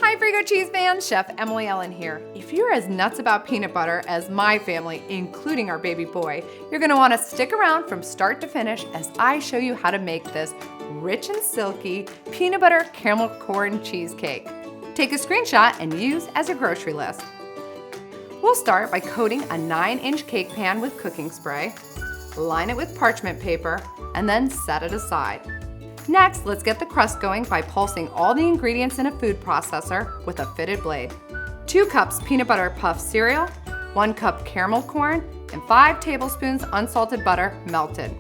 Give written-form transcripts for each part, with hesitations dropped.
Hi Frigo cheese fans, Chef Emily Ellyn here. If you're as nuts about peanut butter as my family, including our baby boy, you're gonna wanna stick around from start to finish as I show you how to make this rich and silky peanut butter caramel corn cheesecake. Take a screenshot and use as your grocery list. We'll start by coating a 9-inch cake pan with cooking spray, line it with parchment paper, and then set it aside. Next, let's get the crust going by pulsing all the ingredients in a food processor with a fitted blade. 2 cups peanut butter puff cereal, 1 cup caramel corn, and 5 tablespoons unsalted butter melted.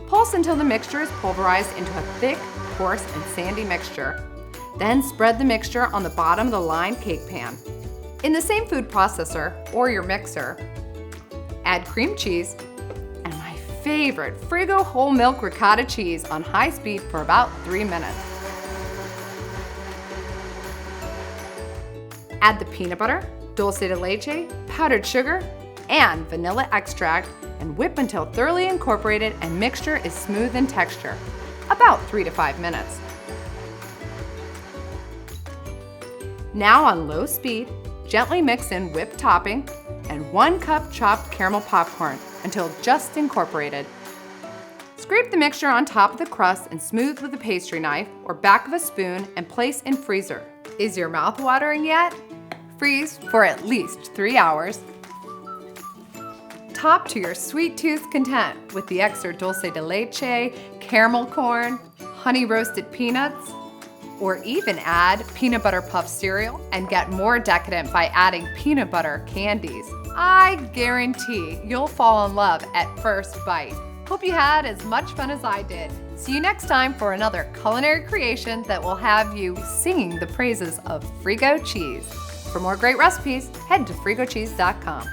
Pulse until the mixture is pulverized into a thick, coarse, and sandy mixture. Then spread the mixture on the bottom of the lined cake pan. In the same food processor, or your mixer, add cream cheese, and my favorite Frigo whole milk ricotta cheese on high speed for about 3 minutes. Add the peanut butter, dulce de leche, powdered sugar, and vanilla extract and whip until thoroughly incorporated and mixture is smooth in texture, about 3 to 5 minutes. Now on low speed, gently mix in whipped topping and 1 cup chopped caramel popcorn until just incorporated. Scrape the mixture on top of the crust and smooth with a pastry knife or back of a spoon and place in freezer. Is your mouth watering yet? Freeze for at least 3 hours. Top to your sweet tooth content with the extra dulce de leche, caramel corn, honey roasted peanuts, or even add peanut butter puff cereal and get more decadent by adding peanut butter candies. I guarantee you'll fall in love at first bite. Hope you had as much fun as I did. See you next time for another culinary creation that will have you singing the praises of Frigo cheese. For more great recipes, head to frigocheese.com.